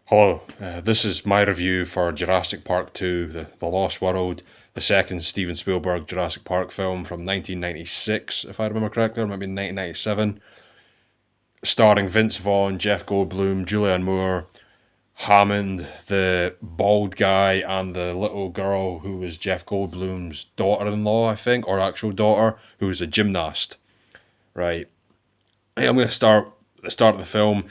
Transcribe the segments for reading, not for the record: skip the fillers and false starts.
Hello, this is my review for Jurassic Park 2, the Lost World, the second Steven Spielberg Jurassic Park film from 1996, if I remember correctly, or maybe 1997, starring Vince Vaughn, Jeff Goldblum, Julianne Moore, Hammond, the bald guy, and the little girl who was Jeff Goldblum's daughter-in-law, I think, or actual daughter, who was a gymnast. Right. I'm going to start at the start of the film.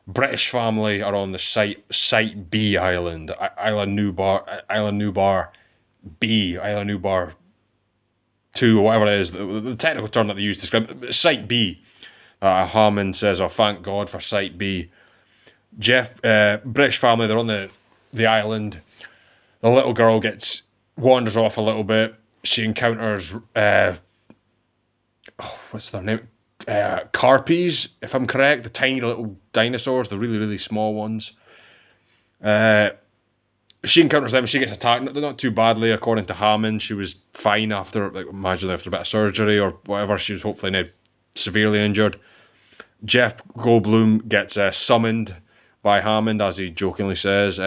British family are on the site B island, Island Nubar B, Island Nubar 2, or whatever it is, the technical term that they use to describe it, site B. Harmon says, "Oh, thank God for site B." British family, they're on the island. The little girl wanders off a little bit. She encounters what's their name? Carpies, if I'm correct, the tiny little dinosaurs, the really, really small ones. She encounters them, she gets attacked, not too badly, according to Hammond. She was fine after, imagine after a bit of surgery or whatever. She was hopefully not severely injured. Jeff Goldblum gets summoned by Hammond, as he jokingly says.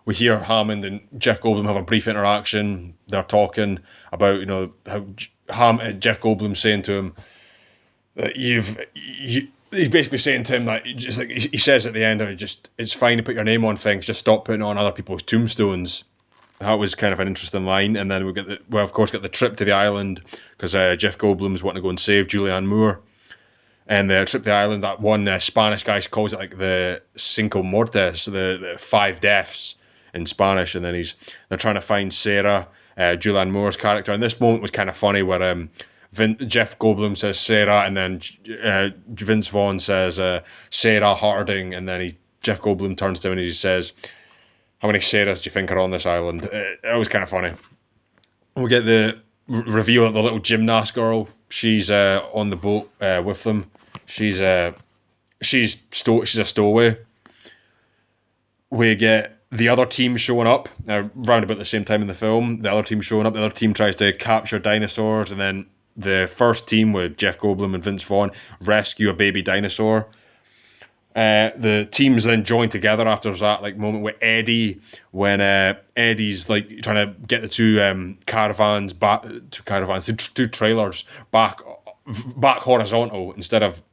We hear Hammond and Jeff Goldblum have a brief interaction. They're talking about, how Jeff Goldblum saying to him that he's basically saying to him that he says at the end of it, it's fine to put your name on things, just stop putting it on other people's tombstones. That was kind of an interesting line. And then of course, get the trip to the island because Jeff Goldblum's wanting to go and save Julianne Moore. And the trip to the island, that one Spanish guy calls it like the Cinco Mortes, the five deaths in Spanish. And then they're trying to find Sarah, Julianne Moore's character. And this moment was kind of funny where Jeff Goldblum says Sarah, and then Vince Vaughn says Sarah Harding, and then Jeff Goldblum turns to him and he says, "How many Sarahs do you think are on this island?" It was kind of funny. We get the reveal of the little gymnast girl. She's on the boat with them. She's a stowaway. We get the other team showing up around about the same time in the film. The other team showing up. The other team tries to capture dinosaurs, and then the first team with Jeff Goldblum and Vince Vaughn rescue a baby dinosaur. The teams then join together after that moment with Eddie, when Eddie's trying to get the two trailers back horizontal instead of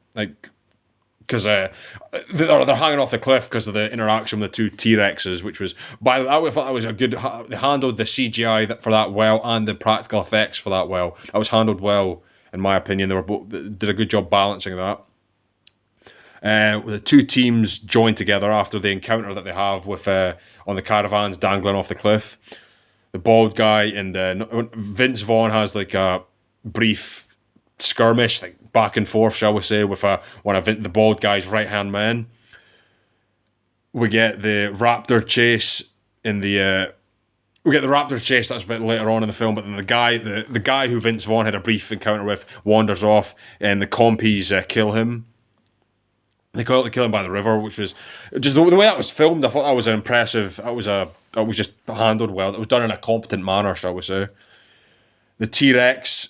because they're hanging off the cliff because of the interaction with the two T-Rexes, which was, by the way, I thought that was a good. They handled the CGI for that well and the practical effects for that well. That was handled well, in my opinion. They did a good job balancing that. The two teams join together after the encounter that they have with on the caravans dangling off the cliff. The bald guy and Vince Vaughn has a brief skirmish, back and forth, shall we say, with one of the bald guy's right-hand man. We get the raptor chase that's a bit later on in the film, but then the guy who Vince Vaughn had a brief encounter with wanders off, and the compies kill him. They call it the killing by the river, which was just the way that was filmed. I thought that was an impressive. That was just handled well. It was done in a competent manner, shall we say. The T-Rex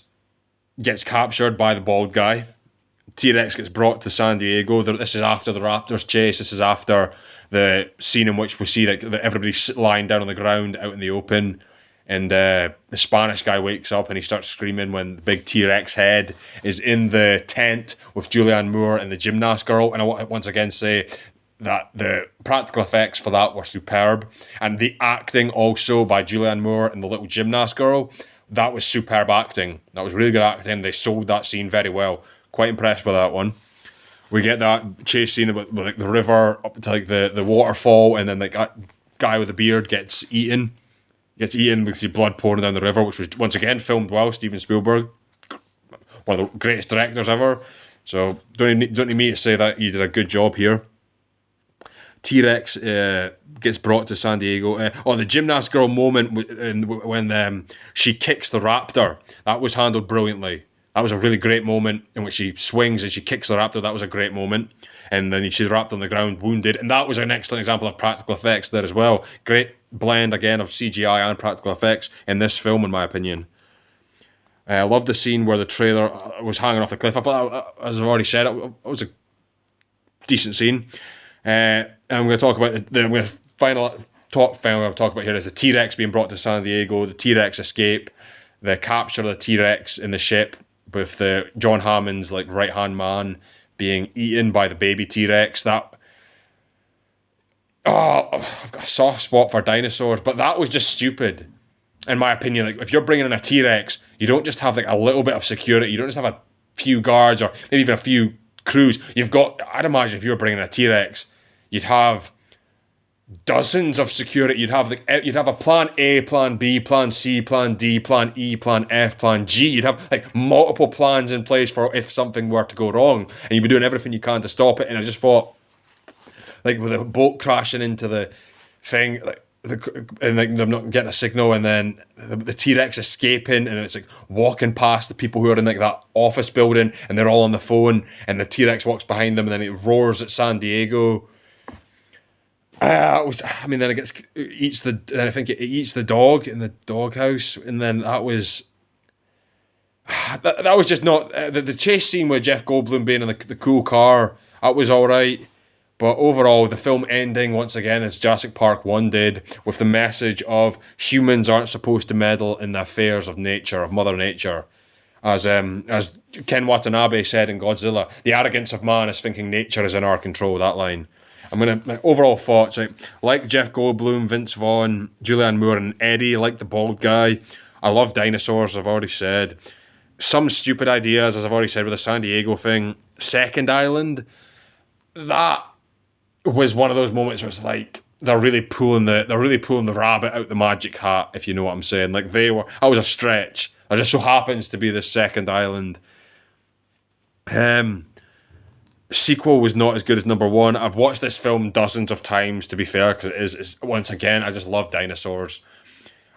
gets captured by the bald guy. T-Rex gets brought to San Diego. This is after the raptors chase. This is after the scene in which we see that everybody's lying down on the ground out in the open. And the Spanish guy wakes up and he starts screaming when the big T-Rex head is in the tent with Julianne Moore and the gymnast girl. And I want to once again say that the practical effects for that were superb. And the acting also by Julianne Moore and the little gymnast girl, that was superb acting. That was really good acting. They sold that scene very well. Quite impressed with that one. We get that chase scene with the river up to the waterfall, and then that guy with the beard gets eaten with the blood pouring down the river, which was once again filmed well. Steven Spielberg, one of the greatest directors ever. So don't need me to say that he did a good job here. T-Rex gets brought to San Diego. The gymnast girl moment when she kicks the raptor, that was handled brilliantly. That was a really great moment in which she swings and she kicks the raptor. That was a great moment. And then she's wrapped on the ground, wounded. And that was an excellent example of practical effects there as well. Great blend, again, of CGI and practical effects in this film, in my opinion. I love the scene where the trailer was hanging off the cliff. I thought, as I've already said, it was a decent scene. I'm going to talk about I'm going to final top film I'm talking about here is the T-Rex being brought to San Diego, the T-Rex escape, the capture of the T-Rex in the ship with the John Hammond's like right hand man being eaten by the baby T-Rex. I've got a soft spot for dinosaurs, but that was just stupid, in my opinion. Like, if you're bringing in a T-Rex, you don't just have like a little bit of security. You don't just have a few guards or maybe even a few crews. I'd imagine if you were bringing in a T-Rex, you'd have dozens of security. You'd have a plan A, plan B, plan C, plan D, plan E, plan F, plan G. You'd have like multiple plans in place for if something were to go wrong, and you'd be doing everything you can to stop it. And I just thought, like with a boat crashing into the thing, and like they're not getting a signal, and then the T-Rex escaping, and it's like walking past the people who are in like that office building, and they're all on the phone, and the T-Rex walks behind them, and then it roars at San Diego. Then it eats it eats the dog in the doghouse, and then that was just not the chase scene with Jeff Goldblum being in the cool car. That was all right. But overall, the film ending, once again, as Jurassic Park 1 did, with the message of humans aren't supposed to meddle in the affairs of nature, of Mother Nature. As Ken Watanabe said in Godzilla, the arrogance of man is thinking nature is in our control, that line. My overall thoughts, like Jeff Goldblum, Vince Vaughn, Julianne Moore, and Eddie, like the bald guy. I love dinosaurs, I've already said. Some stupid ideas, as I've already said, with the San Diego thing. Second Island, that was one of those moments where it's like they're really pulling the rabbit out the magic hat, if you know what I'm saying. Like that was a stretch. There just so happens to be the Second Island. Sequel was not as good as number one. I've watched this film dozens of times, to be fair, because it's once again, I just love dinosaurs.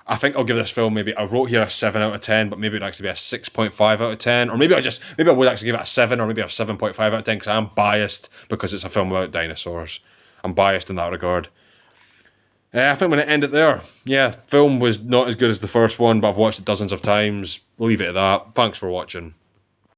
I think I'll give this film I wrote here a 7 out of 10, but maybe it'd actually be a 6.5 out of 10. Or maybe I would actually give it a 7 or maybe a 7.5 out of 10 because I'm biased because it's a film about dinosaurs. I'm biased in that regard. I think I'm going to end it there. Yeah, film was not as good as the first one, but I've watched it dozens of times. We'll leave it at that. Thanks for watching.